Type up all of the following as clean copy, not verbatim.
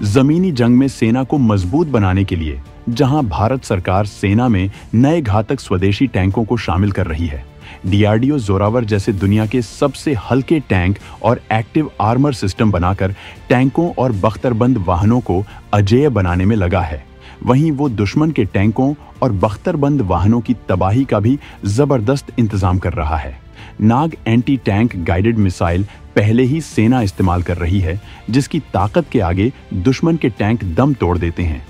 जमीनी जंग में सेना को मजबूत बनाने के लिए जहां भारत सरकार सेना में नए घातक स्वदेशी टैंकों को शामिल कर रही है, डीआरडीओ जोरावर जैसे दुनिया के सबसे हल्के टैंक और एक्टिव आर्मर सिस्टम बनाकर टैंकों और बख्तरबंद वाहनों को अजेय बनाने में लगा है। वहीं वो दुश्मन के टैंकों और बख्तरबंद वाहनों की तबाही का भी जबरदस्त इंतजाम कर रहा है। नाग एंटी टैंक गाइडेड मिसाइल पहले ही सेना इस्तेमाल कर रही है, जिसकी ताकत के आगे दुश्मन के टैंक दम तोड़ देते हैं।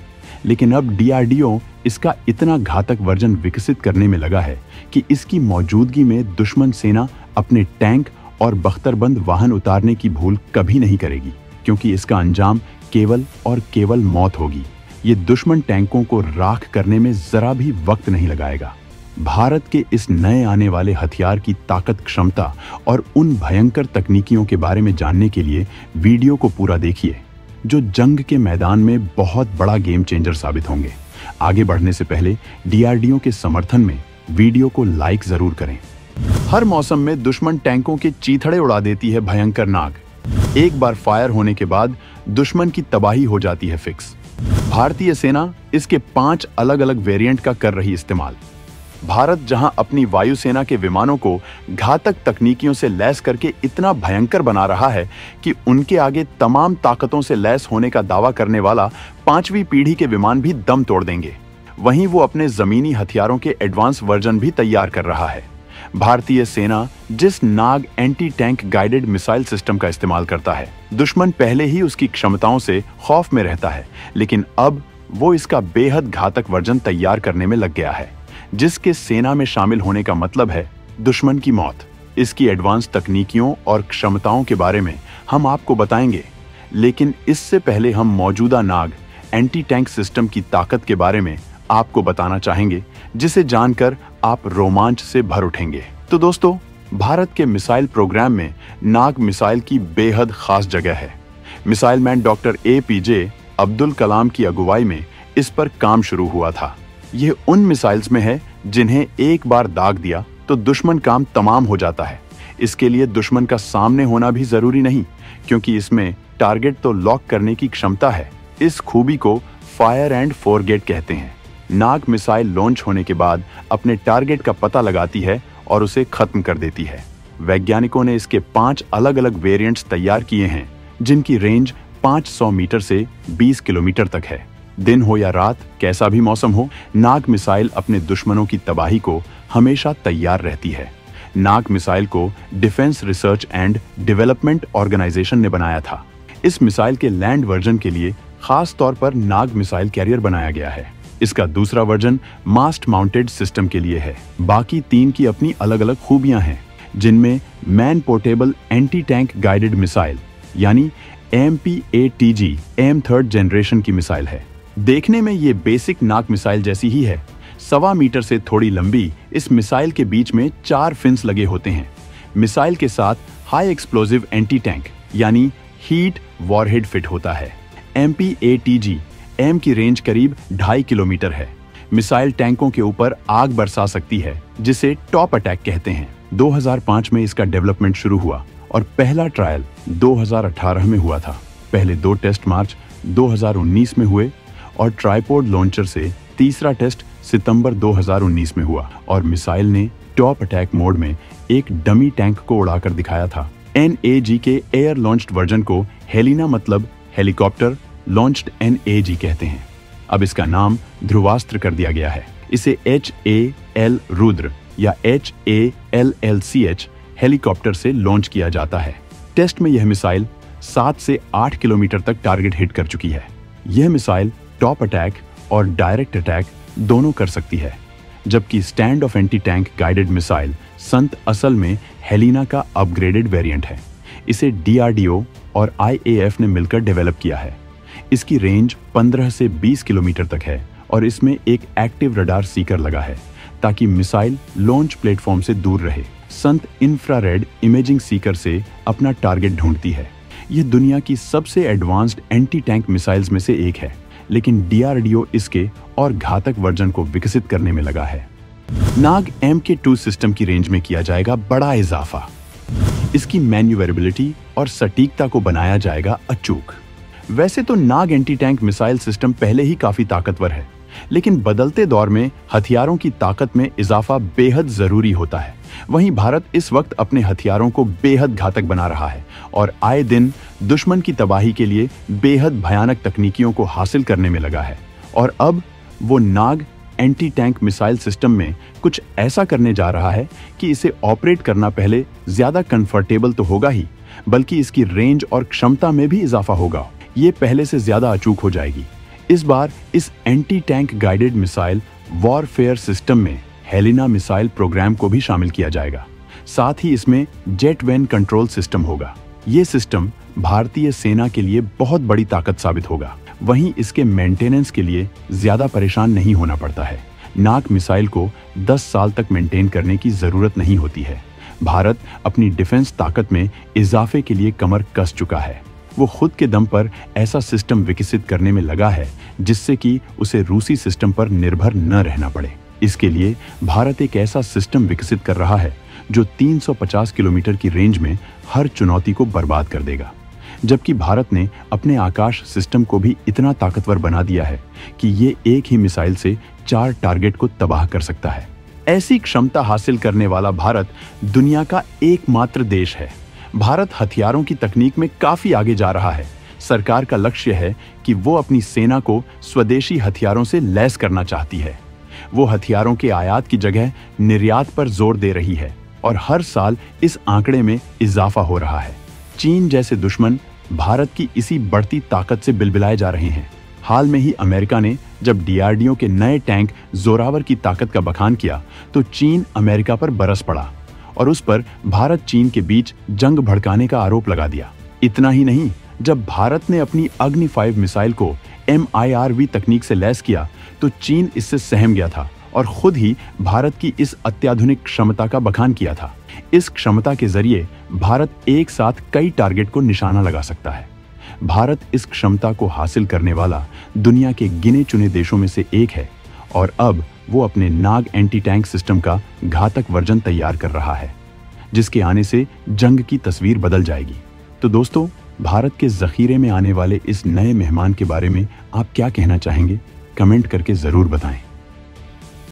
लेकिन अब डीआरडीओ इसका इतना घातक वर्जन विकसित करने में लगा है कि इसकी मौजूदगी में दुश्मन सेना अपने टैंक और बख्तरबंद वाहन उतारने की भूल कभी नहीं करेगी, क्योंकि इसका अंजाम केवल और केवल मौत होगी। ये दुश्मन टैंकों को राख करने में जरा भी वक्त नहीं लगाएगा। भारत के इस नए आने वाले हथियार की ताकत, क्षमता और उन भयंकर तकनीकियों के बारे में जानने के लिए वीडियो को पूरा देखिए, जो जंग के मैदान में बहुत बड़ा गेम चेंजर साबित होंगे। आगे बढ़ने से पहले डीआरडीओ के समर्थन में वीडियो को लाइक जरूर करें। हर मौसम में दुश्मन टैंकों के चीथड़े उड़ा देती है भयंकर नाग। एक बार फायर होने के बाद दुश्मन की तबाही हो जाती है फिक्स। भारतीय सेना इसके 5 अलग अलग वेरिएंट का कर रही इस्तेमाल। भारत जहां अपनी वायुसेना के विमानों को घातक तकनीकियों से लैस करके इतना भयंकर बना रहा है कि उनके आगे तमाम ताकतों से लैस होने का दावा करने वाला 5वीं पीढ़ी के विमान भी दम तोड़ देंगे, वहीं वो अपने जमीनी हथियारों के एडवांस वर्जन भी तैयार कर रहा है। भारतीय सेना जिस Nag anti tank guided missile system का इस्तेमाल करता है, दुश्मन पहले ही उसकी क्षमताओं से खौफ में रहता है, लेकिन अब वो इसका बेहद घातक वर्जन तैयार करने में लग गया है, जिसके सेना में शामिल होने का मतलब है दुश्मन की मौत। इसकी एडवांस तकनीकियों और क्षमताओं के बारे में हम आपको बताएंगे, लेकिन इससे पहले हम मौजूदा नाग एंटी टैंक सिस्टम की ताकत के बारे में आपको बताना चाहेंगे, जिसे जानकर आप रोमांच से भर उठेंगे। तो दोस्तों, भारत के मिसाइल प्रोग्राम में नाग मिसाइल की बेहद खास जगह है। Missile man doctor APJ Abdul Kalam की अगुवाई में इस पर काम शुरू हुआ था। यह उन मिसाइल्स में है जिन्हें एक बार दाग दिया तो दुश्मन काम तमाम हो जाता है। इसके लिए दुश्मन का सामने होना भी जरूरी नहीं, क्योंकि इसमें टारगेट तो लॉक करने की क्षमता है। इस खूबी को फायर एंड फॉरगेट कहते हैं। नाग मिसाइल लॉन्च होने के बाद अपने टारगेट का पता लगाती है और उसे खत्म कर देती है। वैज्ञानिकों ने इसके 5 अलग अलग वेरिएंट्स तैयार किए हैं, जिनकी रेंज 500 मीटर से 20 किलोमीटर तक है। दिन हो या रात, कैसा भी मौसम हो, नाग मिसाइल अपने दुश्मनों की तबाही को हमेशा तैयार रहती है। नाग मिसाइल को defence research and development organisation ने बनाया था। इस मिसाइल के लैंड वर्जन के लिए खास तौर पर नाग मिसाइल कैरियर बनाया गया है। इसका दूसरा वर्जन मास्ट माउंटेड सिस्टम के लिए है। बाकी 3 की अपनी अलग अलग खूबियां हैं, जिनमें man portable anti tank guided missile यानी MPATG M3rd जनरेशन की मिसाइल है। देखने में ये बेसिक नाग मिसाइल जैसी ही है। 1.25 मीटर से थोड़ी लंबी इस मिसाइल के बीच में 4 फिन्स लगे होते हैं। मिसाइल के साथ हाई एक्सप्लोजिव एंटी टैंक यानी हीट वॉरहेड फिट होता है। MPATG M की रेंज करीब 2.5 किलोमीटर है। मिसाइल टैंकों के ऊपर आग बरसा सकती है, जिसे टॉप अटैक कहते हैं। 2005 में इसका डेवलपमेंट शुरू हुआ और पहला ट्रायल 2018 में हुआ था। पहले 2 टेस्ट मार्च 2019 में हुए और ट्राइपॉड लॉन्चर से तीसरा टेस्ट सितंबर 2019 में हुआ और मिसाइल ने टॉप अटैक मोड में एक डमी टैंक को उड़ाकर दिखाया था। NAG के एयर लॉन्च्ड वर्जन को हेलिना मतलब हेलीकॉप्टर लॉन्च्ड NAG कहते हैं। अब इसका नाम ध्रुवास्त्र कर दिया गया है। इसे HAL रुद्र या HALLCH हेलीकॉप्टर से लॉन्च किया जाता है। टेस्ट में यह मिसाइल 7 से 8 किलोमीटर तक टारगेट हिट कर चुकी है। यह मिसाइल टॉप अटैक और डायरेक्ट अटैक दोनों कर सकती है, जबकि stand of anti tank guided missile संत असल में हेलिना का अपग्रेडेड वेरिएंट है। इसे DRDO और IAF ने मिलकर डेवलप किया है। इसकी रेंज 15 से 20 किलोमीटर तक है और इसमें एक एक्टिव रडार सीकर लगा है, ताकि मिसाइल लॉन्च प्लेटफॉर्म से दूर रहे। संत इंफ्रारेड इमेजिंग सीकर से अपना टारगेट ढूंढती है। यह दुनिया की सबसे एडवांस्ड एंटी टैंक मिसाइल्स में से एक है, लेकिन DRDO इसके और घातक वर्जन को विकसित करने में लगा है। नाग MK2 सिस्टम की रेंज में किया जाएगा बड़ा इजाफा। इसकी मैन्यूवरेबिलिटी और सटीकता को बनाया जाएगा अचूक। वैसे तो नाग एंटी टैंक मिसाइल सिस्टम पहले ही काफी ताकतवर है, लेकिन बदलते दौर में हथियारों की ताकत में इजाफा बेहद जरूरी होता है। वहीं भारत इस वक्त अपने हथियारों को बेहद घातक बना रहा है और आए दिन दुश्मन की तबाही के लिए बेहद भयानक तकनीकियों को हासिल करने में लगा है। और अब वो नाग एंटी टैंक मिसाइल सिस्टम में कुछ ऐसा करने जा रहा है कि इसे ऑपरेट करना पहले ज्यादा कंफर्टेबल तो होगा ही, बल्कि इसकी रेंज और क्षमता में भी इजाफा होगा। ये पहले से ज्यादा अचूक हो जाएगी। इस बार इस anti tank guided missile warfare system में हेलिना मिसाइल प्रोग्राम को भी शामिल किया जाएगा। साथ ही इसमें जेट वेन कंट्रोल सिस्टम होगा। ये सिस्टम भारतीय सेना के लिए बहुत बड़ी ताकत साबित होगा। वहीं इसके मेंटेनेंस के लिए ज्यादा परेशान नहीं होना पड़ता है। नाग मिसाइल को 10 साल तक मेंटेन करने की जरूरत नहीं होती है। भारत अपनी डिफेंस ताकत में इजाफे के लिए कमर कस चुका है। वो खुद के दम पर ऐसा सिस्टम विकसित करने में लगा है जिससे कि उसे रूसी सिस्टम पर निर्भर न रहना पड़े। इसके लिए भारत एक ऐसा सिस्टम विकसित कर रहा है जो 350 किलोमीटर की रेंज में हर चुनौती को बर्बाद कर देगा। जबकि भारत ने अपने आकाश सिस्टम को भी इतना ताकतवर बना दिया है कि ये एक ही मिसाइल से 4 टारगेट को तबाह कर सकता है। ऐसी क्षमता हासिल करने वाला भारत दुनिया का एकमात्र देश है। भारत हथियारों की तकनीक में काफी आगे जा रहा है। सरकार का लक्ष्य है कि वो अपनी सेना को स्वदेशी हथियारों से लैस करना चाहती है। वो हथियारों के आयात की जगह निर्यात पर जोर दे रही है और हर साल इस आंकड़े में इजाफा हो रहा है। चीन जैसे दुश्मन भारत की इसी बढ़ती ताकत से बिलबिलाए जा रहे हैं। हाल में ही अमेरिका ने जब डीआरडीओ के नए टैंक जोरावर की ताकत का बखान किया तो चीन अमेरिका पर बरस पड़ा और उस पर भारत चीन के बीच जंग भड़काने का आरोप लगा दिया। इतना ही नहीं, जब भारत ने अपनी अग्नि 5 मिसाइल को MIRV तकनीक से लैस किया तो चीन इससे सहम गया था और खुद ही भारत की इस अत्याधुनिक क्षमता का बखान किया था। इस क्षमता के जरिए भारत एक साथ कई टारगेट को निशाना लगा सकता है। भारत इस क्षमता को हासिल करने वाला दुनिया के गिने चुने देशों में से एक है और अब वो अपने नाग एंटी टैंक सिस्टम का घातक वर्जन तैयार कर रहा है, जिसके आने से जंग की तस्वीर बदल जाएगी। तो दोस्तों, भारत के जखीरे में आने वाले इस नए मेहमान के बारे में आप क्या कहना चाहेंगे? कमेंट करके जरूर बताएं।